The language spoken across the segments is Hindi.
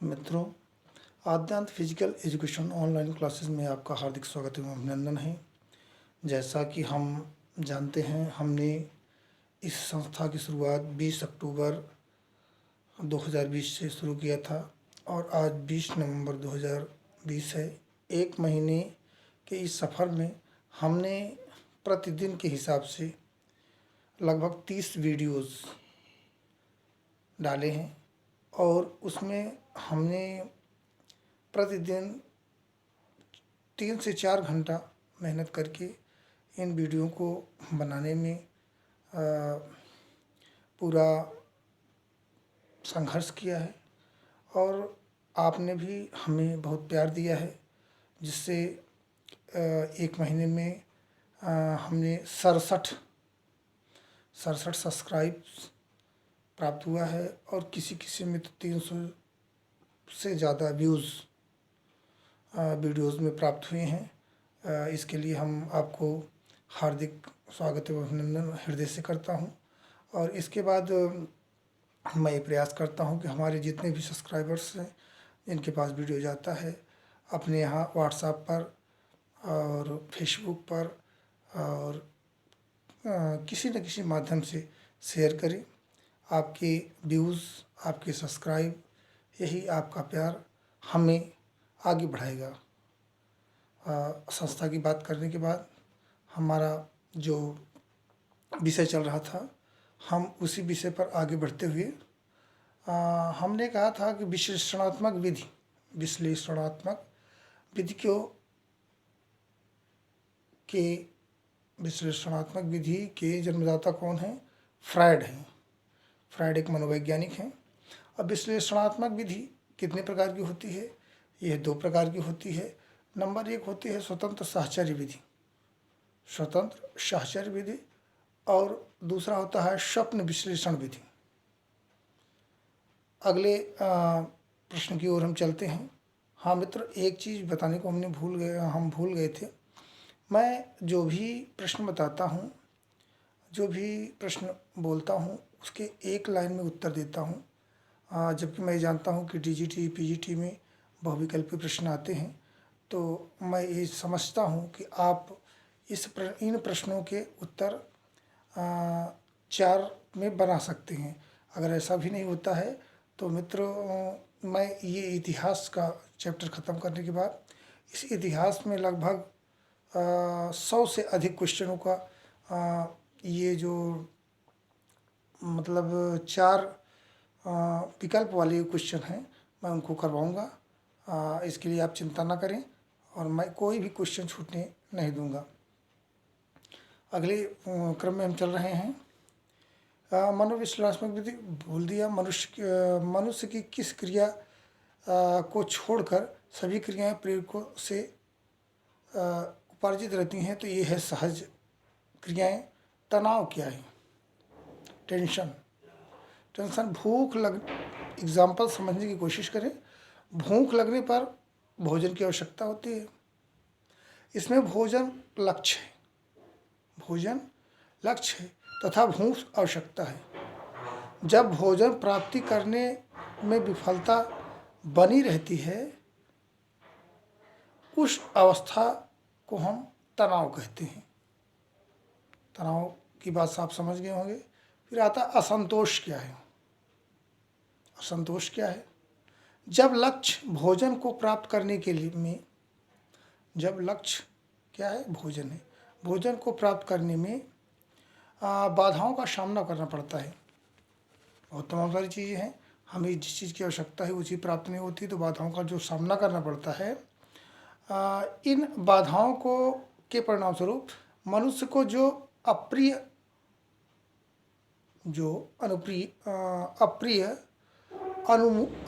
मित्रों, आद्यांत फिजिकल एजुकेशन ऑनलाइन क्लासेस में आपका हार्दिक स्वागत एवं अभिनंदन है। जैसा कि हम जानते हैं, हमने इस संस्था की शुरुआत 20 अक्टूबर 2020 से शुरू किया था और आज 20 नवंबर 2020 है। एक महीने के इस सफ़र में हमने प्रतिदिन के हिसाब से लगभग 30 वीडियोस डाले हैं और उसमें हमने प्रतिदिन 3 से 4 घंटा मेहनत करके इन वीडियो को बनाने में पूरा संघर्ष किया है और आपने भी हमें बहुत प्यार दिया है, जिससे एक महीने में हमने 67 सब्सक्राइब्स प्राप्त हुआ है और किसी किसी में तो 300 से ज़्यादा व्यूज़ वीडियोज़ में प्राप्त हुए हैं। इसके लिए हम आपको हार्दिक स्वागत एवं अभिनंदन हृदय से करता हूं। और इसके बाद मैं ये प्रयास करता हूं कि हमारे जितने भी सब्सक्राइबर्स हैं, जिनके पास वीडियो जाता है, अपने यहाँ व्हाट्सएप पर और फेसबुक पर और किसी न किसी माध्यम से शेयर करें। आपके व्यूज़, आपके सब्सक्राइब, यही आपका प्यार हमें आगे बढ़ाएगा। संस्था की बात करने के बाद हमारा जो विषय चल रहा था, हम उसी विषय पर आगे बढ़ते हुए हमने कहा था कि विश्लेषणात्मक विधि के जन्मदाता कौन है? फ्रायड हैं। फ्रायड एक मनोवैज्ञानिक हैं। अब विश्लेषणात्मक विधि कितने प्रकार की होती है? यह 2 प्रकार की होती है। नंबर 1 होती है स्वतंत्र साहचर्य विधि और दूसरा होता है स्वप्न विश्लेषण विधि। अगले प्रश्न की ओर हम चलते हैं। हाँ मित्र, एक चीज़ बताने को हम भूल गए थे। मैं जो भी प्रश्न बताता हूँ, जो भी प्रश्न बोलता हूँ, उसके एक लाइन में उत्तर देता हूँ, जबकि मैं जानता हूँ कि DGT PGT में बहुविकल्पी प्रश्न आते हैं। तो मैं ये समझता हूँ कि आप इन प्रश्नों के उत्तर 4 में बना सकते हैं। अगर ऐसा भी नहीं होता है तो मित्रों, मैं ये इतिहास का चैप्टर ख़त्म करने के बाद इस इतिहास में लगभग 100 से अधिक क्वेश्चनों का ये जो मतलब 4 विकल्प वाले क्वेश्चन हैं, मैं उनको करवाऊँगा। इसके लिए आप चिंता ना करें और मैं कोई भी क्वेश्चन छूटने नहीं दूंगा। अगले क्रम में हम चल रहे हैं। मनोविश्लेषणात्मक विधि भूल दिया। मनुष्य की किस क्रिया को छोड़कर सभी क्रियाएं प्रेरकों से उपार्जित रहती हैं? तो ये है सहज क्रियाएं। तनाव क्या है? टेंशन। भूख लग एग्जाम्पल समझने की कोशिश करें। भूख लगने पर भोजन की आवश्यकता होती है। इसमें भोजन लक्ष्य है तथा भूख आवश्यकता है। जब भोजन प्राप्ति करने में विफलता बनी रहती है, उस अवस्था को हम तनाव कहते हैं। तनाव की बात आप समझ गए होंगे। फिर आता असंतोष क्या है? असंतोष क्या है? जब लक्ष्य भोजन को प्राप्त करने के लिए जब लक्ष्य क्या है? भोजन है। भोजन को प्राप्त करने में बाधाओं का सामना करना पड़ता है। और तमाम सारी चीज़ें हैं, हमें जिस चीज़ की आवश्यकता है वो चीज़ प्राप्त नहीं होती, तो बाधाओं का जो सामना करना पड़ता है। इन बाधाओं को के परिणाम स्वरूप मनुष्य को जो अप्रिय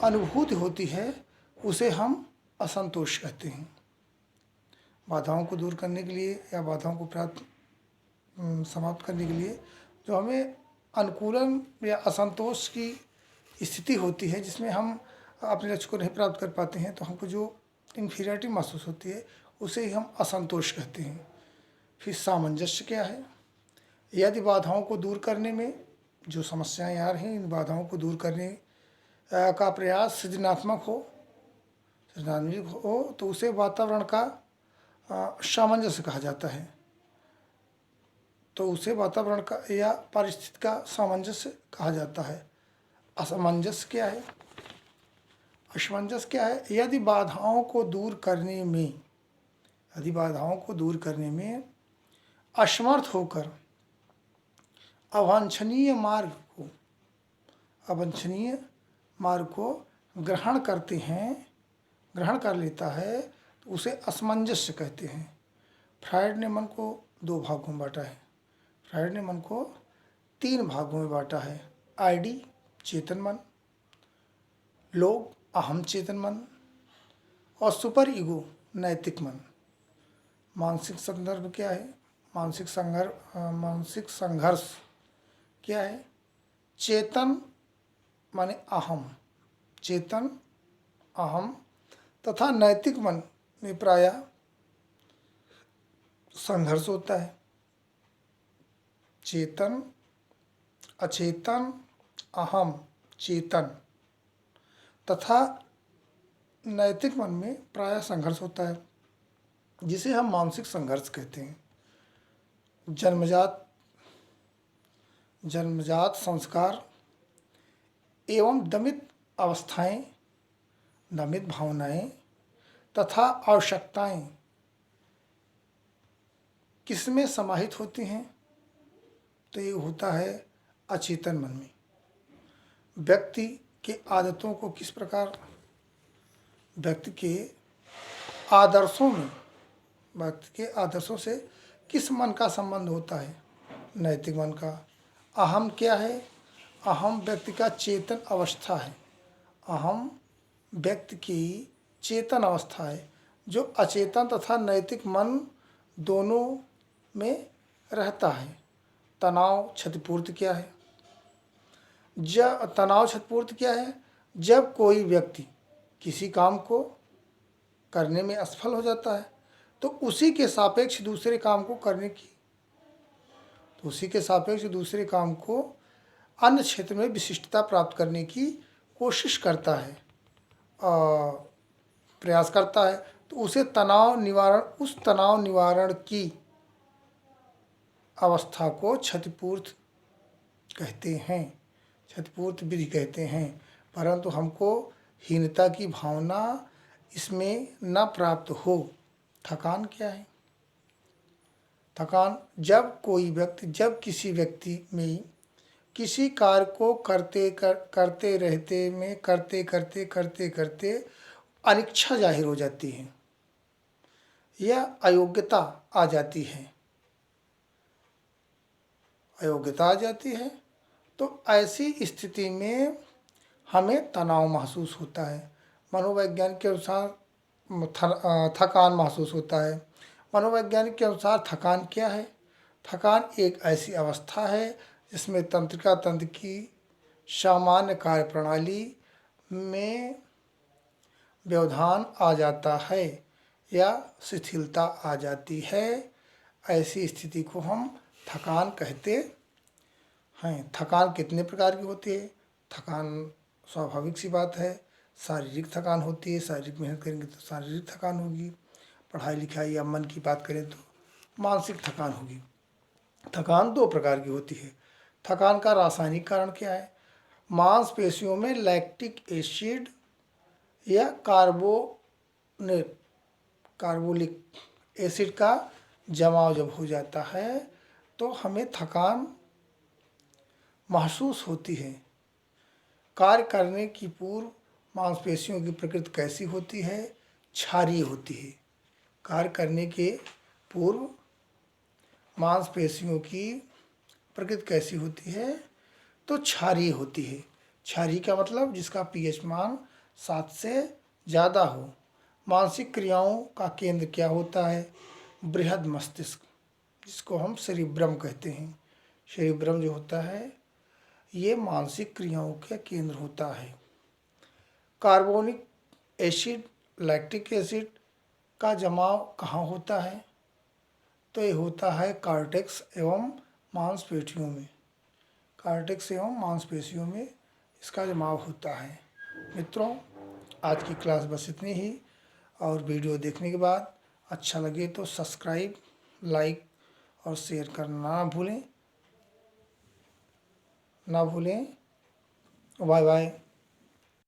अनुभूति होती है, उसे हम असंतोष कहते हैं। बाधाओं को दूर करने के लिए या बाधाओं को समाप्त करने के लिए जो हमें अनुकूलन या असंतोष की स्थिति होती है, जिसमें हम अपने लक्ष्य को नहीं प्राप्त कर पाते हैं, तो हमको जो इन्फीरियरिटी महसूस होती है, उसे ही हम असंतोष कहते हैं। फिर सामंजस्य क्या है? यदि बाधाओं को दूर करने में जो समस्याएं आ रही हैं, इन बाधाओं को दूर करने का प्रयास सृजनात्मक हो तो उसे वातावरण का सामंजस्य कहा जाता है। तो उसे वातावरण का या परिस्थिति का सामंजस्य कहा जाता है। असमंजस क्या है? असमंजस क्या है? यदि बाधाओं को दूर करने में असमर्थ होकर अवांछनीय मार्ग को ग्रहण कर लेता है तो उसे असमंजस्य कहते हैं। फ्रायड ने मन को 2 भागों में बांटा है। फ्रायड ने मन को 3 भागों में बांटा है। आईडी चेतन मन, लोग अहम चेतन मन और सुपर ईगो नैतिक मन। मानसिक संदर्भ क्या है? मानसिक संघर्ष क्या है? चेतन माने अहम, चेतन अहम तथा नैतिक मन में प्रायः संघर्ष होता है। चेतन, अचेतन, अहम, चेतन तथा नैतिक मन में प्रायः संघर्ष होता है, जिसे हम मानसिक संघर्ष कहते हैं। जन्मजात संस्कार एवं दमित भावनाएं तथा आवश्यकताएं किसमें समाहित होती हैं? तो ये होता है अचेतन मन में। व्यक्ति के आदतों को किस प्रकार, व्यक्ति के आदर्शों से किस मन का संबंध होता है? नैतिक मन का। अहम क्या है? अहम व्यक्ति का चेतन अवस्था है। अहम व्यक्ति की चेतन अवस्था है जो अचेतन तथा नैतिक मन दोनों में रहता है। तनाव क्षतिपूर्ति क्या है? तनाव क्षतिपूर्ति क्या है? जब कोई व्यक्ति किसी काम को करने में असफल हो जाता है तो उसी के सापेक्ष दूसरे काम को अन्य क्षेत्र में विशिष्टता प्राप्त करने की कोशिश करता है, प्रयास करता है, तो उस तनाव निवारण की अवस्था को क्षतिपूर्ति विधि कहते हैं। परंतु हमको हीनता की भावना इसमें न प्राप्त हो। थकान क्या है? थकान जब किसी व्यक्ति में किसी कार्य को करते रहते अनिच्छा जाहिर हो जाती है या अयोग्यता आ जाती है तो ऐसी स्थिति में हमें तनाव महसूस होता है। मनोवैज्ञानिक के अनुसार थकान महसूस होता है। मनोवैज्ञानिक के अनुसार थकान क्या है? थकान एक ऐसी अवस्था है जिसमें तंत्रिका तंत्र की सामान्य कार्यप्रणाली में व्यवधान आ जाता है या शिथिलता आ जाती है। ऐसी स्थिति को हम थकान कहते हैं। थकान कितने प्रकार की होती है? थकान स्वाभाविक सी बात है, शारीरिक थकान होती है। शारीरिक मेहनत करेंगे तो शारीरिक थकान होगी। पढ़ाई लिखाई या मन की बात करें तो मानसिक थकान होगी। थकान 2 प्रकार की होती है। थकान का रासायनिक कारण क्या है? मांसपेशियों में लैक्टिक एसिड या कार्बोलिक एसिड का जमाव जब हो जाता है तो हमें थकान महसूस होती है। कार्य करने की पूर्व मांसपेशियों की प्रकृति कैसी होती है? क्षारीय होती है। कार्य करने के पूर्व मांसपेशियों की प्रकृति कैसी होती है? तो क्षारीय होती है। क्षारीय का मतलब जिसका पीएच मान 7 से ज़्यादा हो। मानसिक क्रियाओं का केंद्र क्या होता है? बृहद मस्तिष्क, जिसको हम सेरिब्रम कहते हैं। सेरिब्रम जो होता है ये मानसिक क्रियाओं का केंद्र होता है। कार्बोनिक एसिड, लैक्टिक एसिड का जमाव कहाँ होता है? तो ये होता है कॉर्टेक्स एवं मांसपेशियों में। इसका जमाव होता है। मित्रों, आज की क्लास बस इतनी ही। और वीडियो देखने के बाद अच्छा लगे तो सब्सक्राइब, लाइक और शेयर करना ना भूलें। Bye bye.